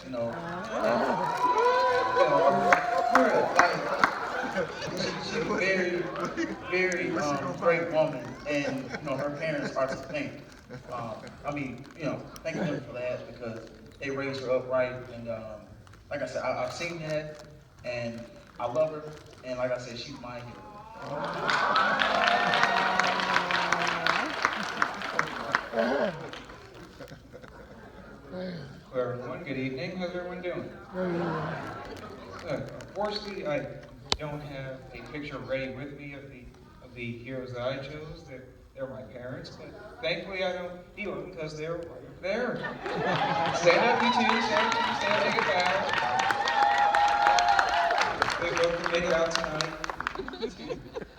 you know, for real, like, she's a very, very great woman, and her parents are to thank. I mean, thank them for that because they raised her up right, and like I said, I've seen that, and I love her, and like I said, she's my Hello everyone, good evening. How's everyone doing? Good. Unfortunately, I don't have a picture ready with me of the heroes that I chose. They're my parents, but thankfully I don't need them because they're right there. Stand up, you two. Stand up, take a bow. They both can make it out tonight.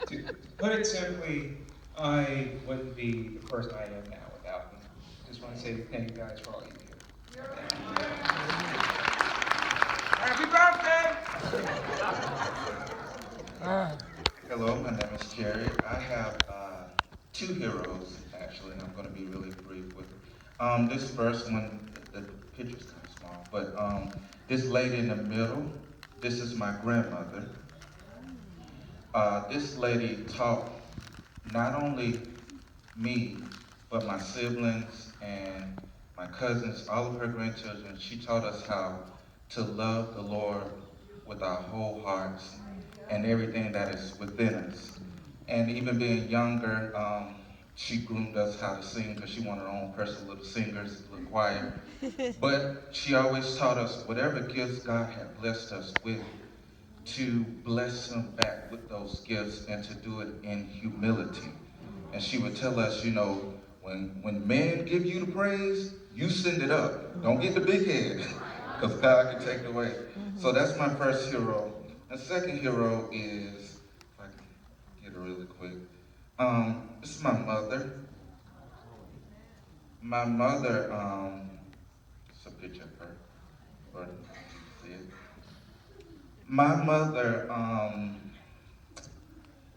To put it simply, I wouldn't be the person I am now without them. Just want to say thank you guys for all you do. Happy birthday! Hello, my name is Jerry. I have two heroes, actually, and I'm going to be really brief with it. This first one, the picture's kind of small, but this lady in the middle, this is my grandmother. This lady taught not only me, but my siblings and my cousins, all of her grandchildren. She taught us how to love the Lord with our whole hearts and everything that is within us. And even being younger, she groomed us how to sing because she wanted her own personal little singers, little choir. But she always taught us whatever gifts God had blessed us with, to bless him back with those gifts and to do it in humility. And she would tell us, when men give you the praise, you send it up. Don't get the big head, because God can take it away. So that's my first hero. The second hero is, if I can get it really quick, this is my mother. My mother, it's a picture of her, or see it. My mother,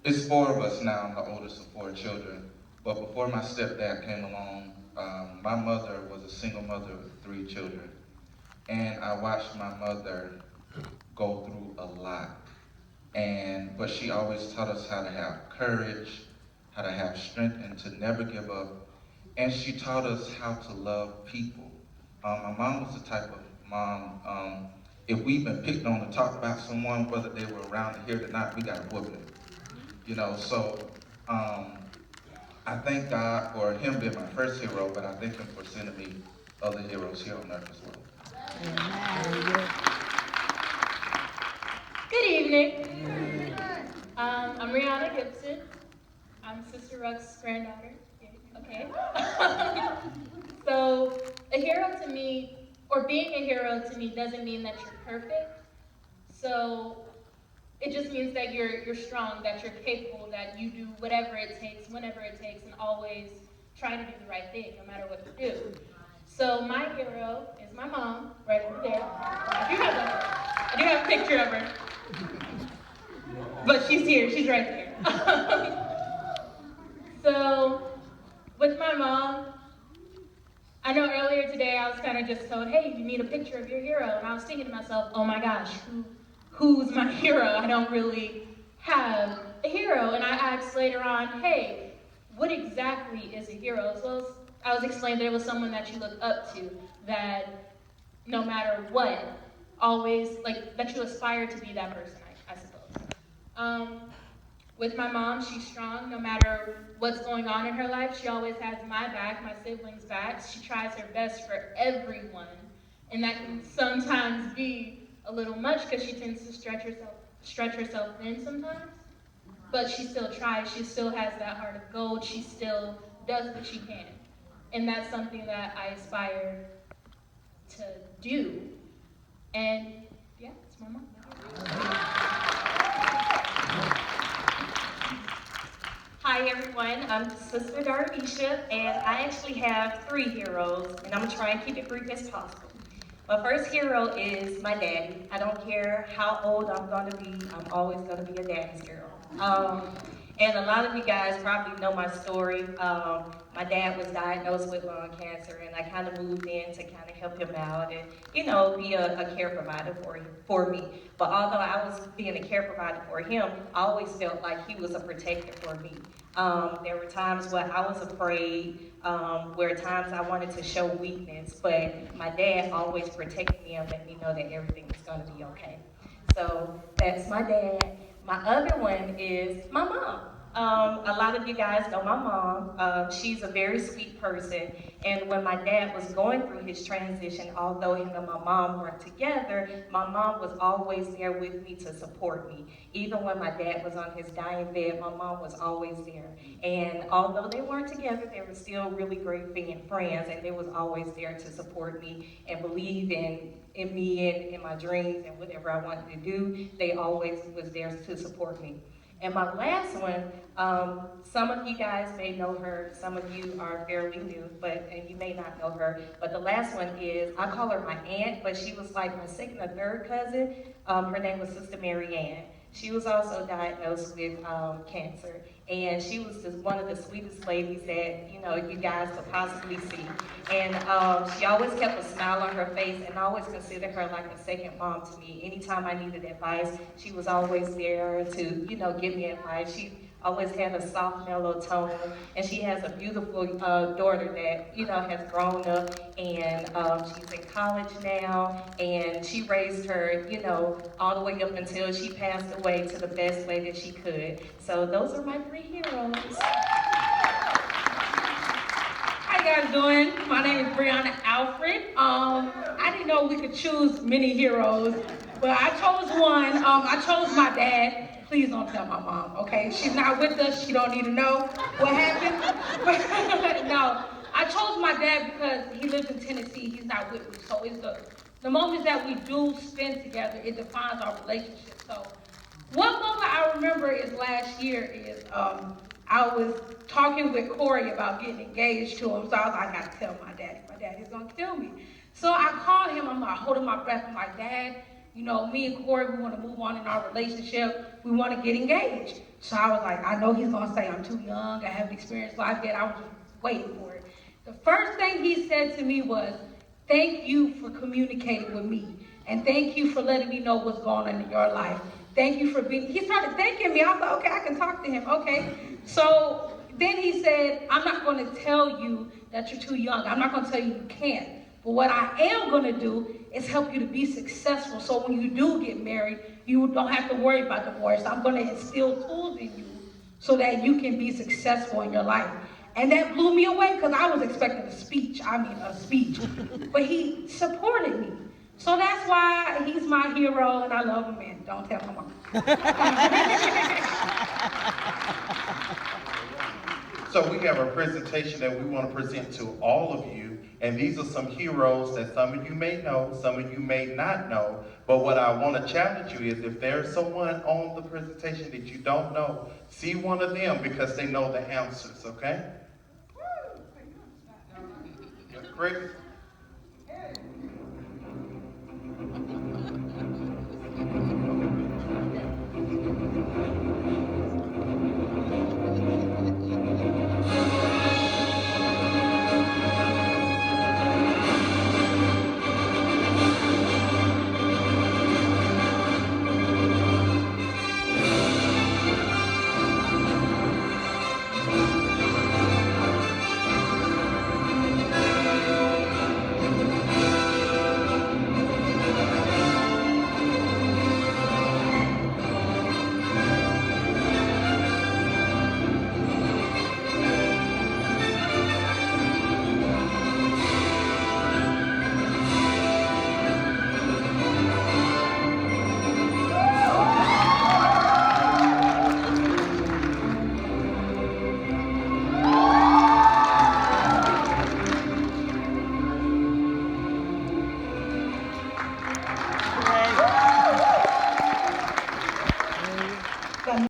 it's four of us now. I'm the oldest of four children. But before my stepdad came along, my mother was a single mother with three children. And I watched my mother go through a lot. But she always taught us how to have courage, how to have strength, and to never give up. And she taught us how to love people. My mom was the type of mom, if we've been picked on to talk about someone, whether they were around here or not, we got to whoop them. So I thank God for him being my first hero, but I thank him for sending me other heroes here on earth as well. Good evening. I'm Rihanna Gibson. I'm Sister Ruck's granddaughter. Okay. So a hero to me, or being a hero to me, doesn't mean that you're perfect. So it just means that you're strong, that you're capable, that you do whatever it takes, whenever it takes, and always try to do the right thing, no matter what you do. So my hero is my mom, right over there. I do have a picture of her, but she's here. She's right there. So with my mom, I know earlier today I was kind of just told, hey, you need a picture of your hero, and I was thinking to myself, oh my gosh, who's my hero? I don't really have a hero. And I asked later on, hey, what exactly is a hero? So I was explained that it was someone that you look up to, that no matter what, always, that you aspire to be that person, I suppose. With my mom, she's strong. No matter what's going on in her life, she always has my back, my siblings' backs. She tries her best for everyone. And that can sometimes be a little much because she tends to stretch herself thin sometimes. But she still tries. She still has that heart of gold. She still does what she can. And that's something that I aspire to do. And yeah, it's my mom. Hi everyone, I'm Sister Darvisha, and I actually have three heroes, and I'm gonna try and keep it brief as possible. My first hero is my daddy. I don't care how old I'm gonna be, I'm always gonna be a daddy's girl. And a lot of you guys probably know my story. my dad was diagnosed with lung cancer, and I kind of moved in to kind of help him out and, you know, be a care provider for me. But although I was being a care provider for him, I always felt like he was a protector for me. There were times where I was afraid, where times I wanted to show weakness, but my dad always protected me and let me know that everything was going to be okay. So that's my dad. My other one is my mom. A lot of you guys know my mom. She's a very sweet person. And when my dad was going through his transition, although him and my mom weren't together, my mom was always there with me to support me. Even when my dad was on his dying bed, my mom was always there. And although they weren't together, they were still really great friends, and they was always there to support me and believe in me and in my dreams and whatever I wanted to do. They always was there to support me. And my last one, some of you guys may know her, some of you are fairly new, and you may not know her, but the last one is, I call her my aunt, but she was like my second or third cousin. Her name was Sister Mary Ann. She was also diagnosed with cancer, and she was just one of the sweetest ladies that, you know, you guys could possibly see. And she always kept a smile on her face, and I always considered her like a second mom to me. Anytime I needed advice, she was always there to, you know, give me advice. She always had a soft, mellow tone, and she has a beautiful daughter that, you know, has grown up, and she's in college now, and she raised her, you know, all the way up until she passed away to the best way that she could. So those are my three heroes. How you guys doing? My name is Brianna Alfred. I didn't know we could choose many heroes, but I chose one. I chose my dad. Please don't tell my mom, okay? She's not with us. She don't need to know what happened. No, I chose my dad because he lives in Tennessee. He's not with me. So it's the moments that we do spend together, it defines our relationship. So one moment I remember is last year is I was talking with Corey about getting engaged to him. So I was like, I gotta tell my daddy. My daddy's gonna kill me. So I called him. I'm like holding my breath. I'm like, Dad, you know, me and Corey, we want to move on in our relationship. We want to get engaged. So I was like, I know he's going to say I'm too young. I haven't experienced life yet. I was just waiting for it. The first thing he said to me was, thank you for communicating with me. And thank you for letting me know what's going on in your life. Thank you for being, he started thanking me. I was like, okay, I can talk to him. Okay. So then he said, I'm not going to tell you that you're too young. I'm not going to tell you you can't. But what I am going to do is help you to be successful. So when you do get married, you don't have to worry about divorce. I'm going to instill tools in you so that you can be successful in your life. And that blew me away because I was expecting a speech. But he supported me. So that's why he's my hero and I love him, and don't tell my mom. So we have a presentation that we want to present to all of you, and these are some heroes that some of you may know, some of you may not know, but what I want to challenge you is if there's someone on the presentation that you don't know, see one of them because they know the answers, okay? Great.